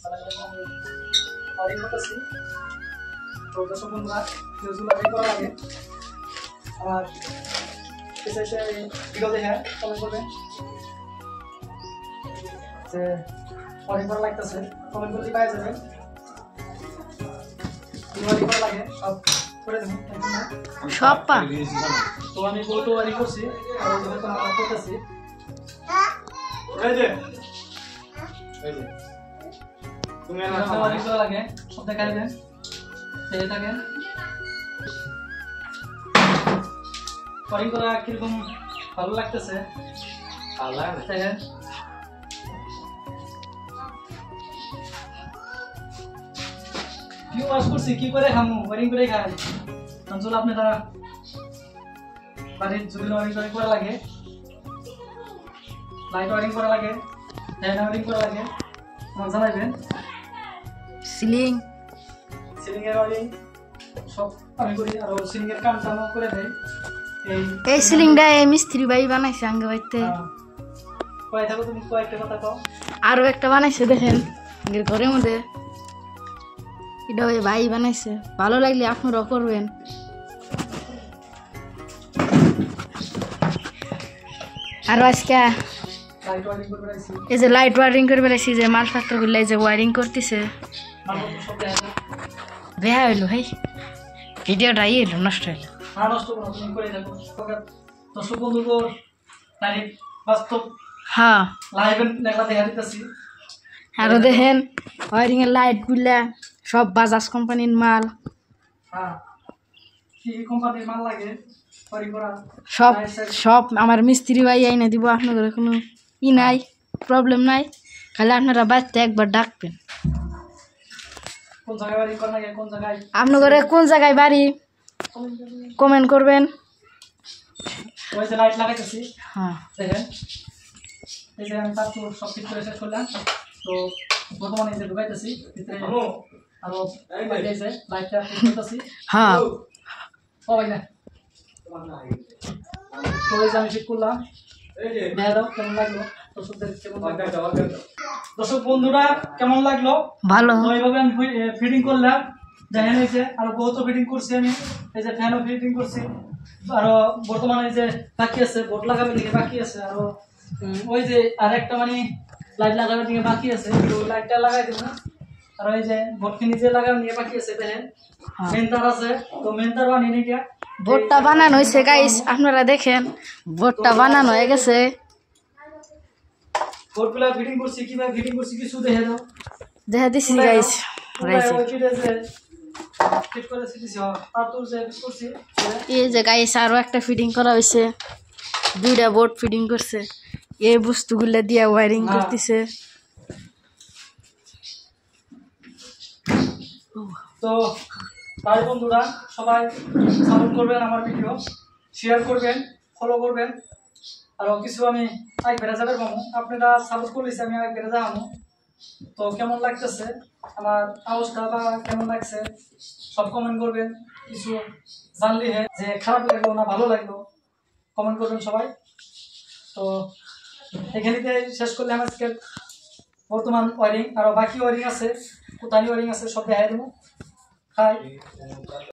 Wiring করতেছি। তো দর্শক বন্ধুরা ফিউজগুলো বের করা লাগে। আর এসে ভিডিও দেখে কমেন্ট করবেন যে ওয়ারিং করা লাগতেছে, কমেন্ট করতে পাওয়া যাবে। ওয়ারিং করা লাগে সব করে দেবো সব পা। তো আমি পুরোটা ওয়ারিং করছি আর ওইভাবে তো আমরা করতেছি। তুমি ওয়ারিং করা লাগে সব দেখাবেন, দেখে থাকেন। ওয়ারিং করা কিরকম ভালো লাগতেছে দেখেন। কি ওয়াশ করছি, কি করে খামু, ওয়ারিং করে খাই। অঞ্চল আপনারা বাড়ির যদি ওয়ারিং করা লাগে, লাইট ওয়ারিং করা লাগে, ফ্যান ওয়ারিং করা লাগে, আমাকে জানাবেন। সিলিং এর ওয়ারিং সব আমি করি, আর সিলিং এর কাম টামও করে দেই। এই সিলিংটা এই মিস্ত্রি ভাই বানাইছে আঙ্গে বাইতে। কয় থাকো তুমি, কয়েকটা কথা কও। আরো একটা বানাইছে দেখেন এর ঘরের মধ্যে, এটা ওই ভাই বানাইছে। ভালো লাগলে আপনারাও করবেন। আর আজকে লাইট ওয়ারিং করে রাখছি, এই যে লাইট ওয়ারিং করে বেড়াইছি, যে মালপত্র গুলো এই যে ওয়ারিং করতেছে। মালপত্র সব দেখা যায়। বেহা হইলো ভাই, ভিডিওটা এলো নষ্ট হইলো। আর নষ্ট করো, তুমি করে থাকো। দর্শক বন্ধুদের ডাইরেক্ট বাস্তব হ্যাঁ, লাইভে লেখা দেখা দিতেছি। আরো দেখেন ওয়ারিং এর লাইট গুলা সব বাজাজ কোম্পানির মাল। হ্যাঁ, কি কোম্পানির মাল লাগে ওয়ারিং করা সব সব আমার মিস্ত্রি ভাই আইনা দিব। আপনাদের কোনো ই নাই, প্রবলেম নাই, খালি আপনারা বাড়িতে একবার ডাকবেন। কোন জায়গায় ওয়ারিং করা লাগে, কোন জায়গায় আপনাদের কোন জায়গায় বাড়ি কমেন্ট করবেন। ওই যে লাইট লাগাইতেছি হ্যাঁ দেখেন। এই যে আমি তার সব ঠিক করে শেষ করলাম। তো বর্তমানে এই যে ঢুকাইতেছি ভিতরে, আরো লাইটেছে লাইটটা ঠিক করতেছি। হ্যাঁ ও ভাই না, তো এই যে আমি ঠিক করলাম। দেখা দাও কেমন লাগলো দর্শকদের, কেমন লাগলো দর্শক বন্ধুরা, কেমন লাগলো ভালো। তো এইভাবে আমি ফিটিং করলাম, দেখেন এই যে আরো বহুত ফিটিং করছি আমি। এই যে ফ্যানও ফিটিং করছি, আরো বর্তমানে এই যে বাকি আছে বোর্ড লাগানোর দিকে বাকি আছে, আরো ওই যে আরেকটা মানে লাইট লাগানোর দিকে বাকি আছে, তো লাইটটা লাগাই দেবো। আর ওই যে বোর্ডকে নিচে লাগানোর নিয়ে বাকি আছে দেখেন। মেন তার আছে, তো মেন তার বানিয়ে নিয়ে গিয়া বোর্ডটা বানানো হয়েছে গাইস, আপনারা দেখেন বোর্ডটা বানানো হয়ে গেছে। বোর্ডগুলা ফিটিং করছি, কিভাবে ফিটিং করছি কিছু দেখে দাও। দেখা দিছি গাইস। এই যে গাইস আরো একটা ফিটিং করা হয়েছে, দুইটা বোর্ড ফিটিং করছে। এই বস্তুগুলা দিয়ে ওয়ারিং করতেছে। তো ভাই বন্ধুরা সবাই সাপোর্ট করবেন, আমার ভিডিও শেয়ার করবেন, ফলো করবেন। আরো কিছু আমি আগে বেড়ে যাবে পাবো, আপনারা সাপোর্ট করলেছি আমি আগে বেড়ে যাবো। তো কেমন লাগতেছে আমার আওয়াজটা বা কেমন লাগছে সব কমেন্ট করবেন। কিছু জানলে যে খারাপ লাগলো না ভালো লাগলো কমেন্ট করবেন সবাই। তো এখানেতে শেষ করলে আমার আজকের বর্তমান ওয়ারিং, আরো বাকি ওয়ারিং আছে, কোথায় ওয়ারিং আছে সব দেখাই দেবো। হাই।